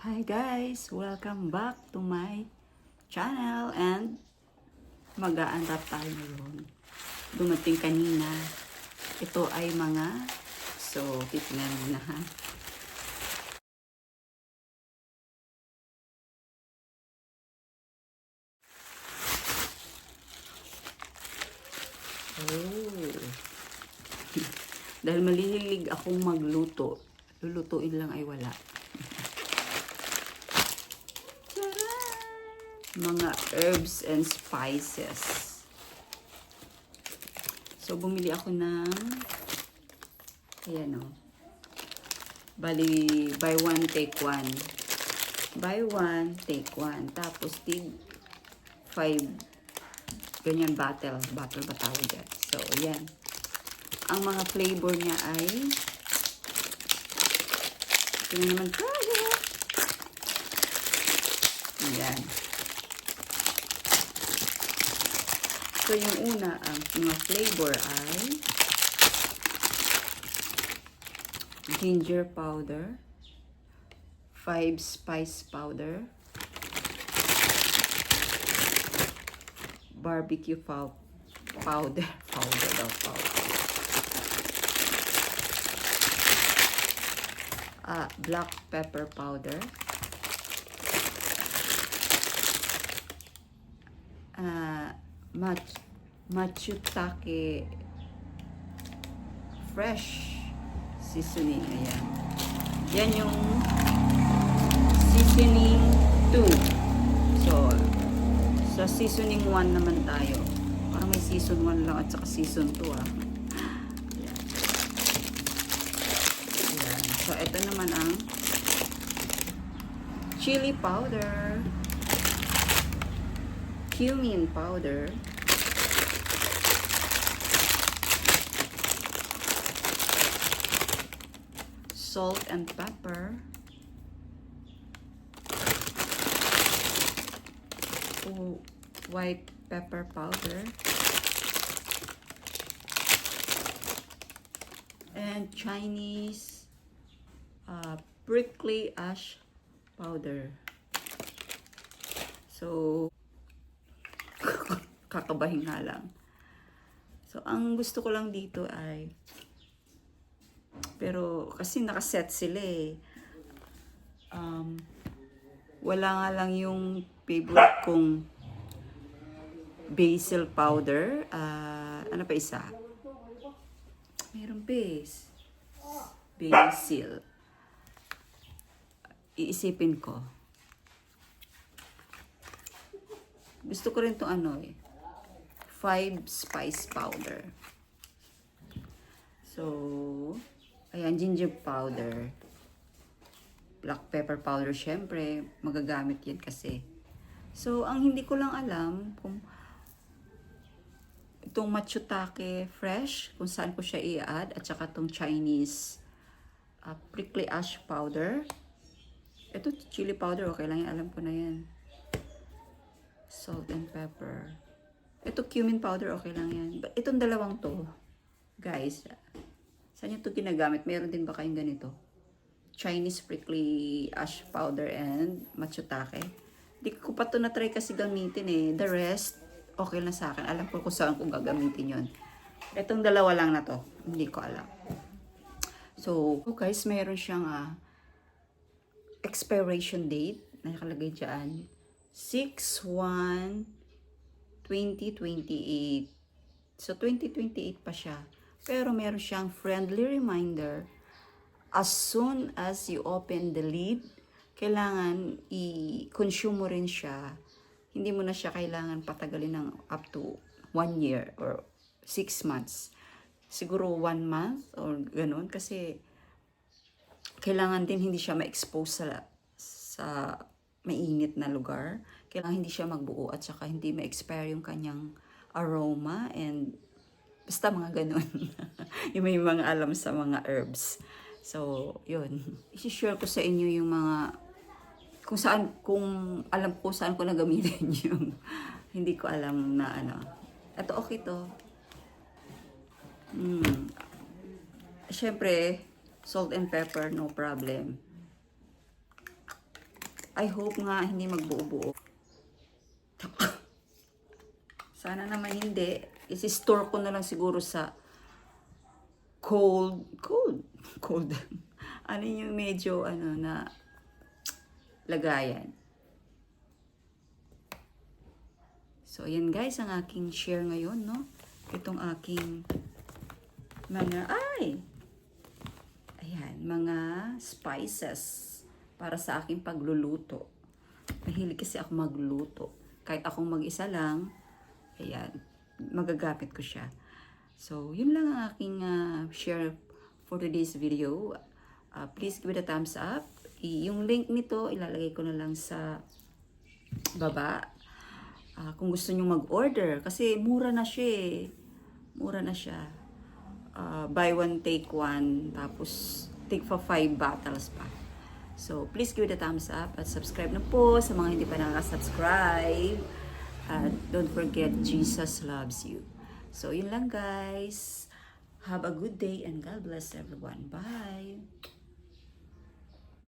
Hi guys! Welcome back to my channel and mag-a-unwrap tayo ngayon. Dumating kanina. Ito ay titingnan mo na ha. Oh. Dahil malihilig akong magluto. Lulutuin lang ay wala. Mga herbs and spices. So, bumili ako ng ayan o. Bali, buy one, take one. Buy one, take one. Tapos, tig 5 ganyan bottle. Bottle ba tawag dyan? So, ayan. Ang mga flavor niya ay tingnan naman tayo. Ayan. So, yung una, ang mga flavor ay ginger powder, 5 spice powder, barbecue powder, black pepper powder, matsutake fresh seasoning. Ayan. Yan yung seasoning 2. So, sa seasoning 1 naman tayo. Parang may season 1 lang at saka season 2 ah. Ayan. Ayan. So, ito naman ang chili powder, cumin powder, salt and pepper, white pepper powder, and Chinese prickly ash powder. So, kakabahin nga lang. So, ang gusto ko lang dito ay pero kasi nakaset sila eh. Wala nga lang yung favorite kong basil powder. Ano pa isa? Mayroong basil. Iisipin ko. Gusto ko rin itong 5 spice powder. So, ayan, ginger powder. Black pepper powder, syempre, magagamit yan kasi. So, ang hindi ko lang alam kung itong matsutake fresh, kung saan ko siya i-add, at saka itong Chinese prickly ash powder. Ito, chili powder, okay lang yan, alam ko na yan. Salt and pepper. Ito, cumin powder, okay lang yan. But itong dalawang to, guys, saan nyo ito ginagamit? Meron din ba kayong ganito? Chinese prickly ash powder and matsutake. Di ko pa ito na-try kasi gamitin eh. The rest, okay na sa akin. Alam ko kung saan kong gagamitin yon. Itong dalawa lang na to. Hindi ko alam. So, guys, meron siyang expiration date. Nakalagay dyan. 6/1/2028. So, 2028 pa siya. Pero meron siyang friendly reminder. As soon as you open the lid, kailangan i-consume mo rin siya. Hindi mo na siya kailangan patagalin ng up to 1 year or 6 months. Siguro 1 month or ganun. Kasi kailangan din hindi siya ma-expose sa mainit na lugar. Kailangan hindi siya magbuo at saka hindi ma-expire yung kanyang aroma and basta mga ganun. Yung may mga alam sa mga herbs. So, yun. I-share ko sa inyo yung mga kung alam ko saan ko nagamitin yung hindi ko alam na Ito okay to. Siyempre, salt and pepper, no problem. I hope nga hindi magbuo-buo. Sana naman hindi. Isi-store ko na lang siguro sa cold. Ano yung medyo, na lagayan. So, ayan guys, ang aking share ngayon, no? Itong aking mga spices para sa aking pagluluto. Mahilig kasi ako magluto. Kahit akong mag-isa lang, ayan, magagamit ko siya. So, yun lang ang aking share for today's video. Please give it a thumbs up. Yung link nito, ilalagay ko na lang sa baba. Kung gusto nyo mag-order, kasi mura na siya eh. Mura na siya. Buy one, take one. Tapos, take for 5 bottles pa. So, please give it a thumbs up at subscribe na po sa mga hindi pa nakasubscribe. At don't forget, Jesus loves you. So, yun lang guys. Have a good day and God bless everyone. Bye!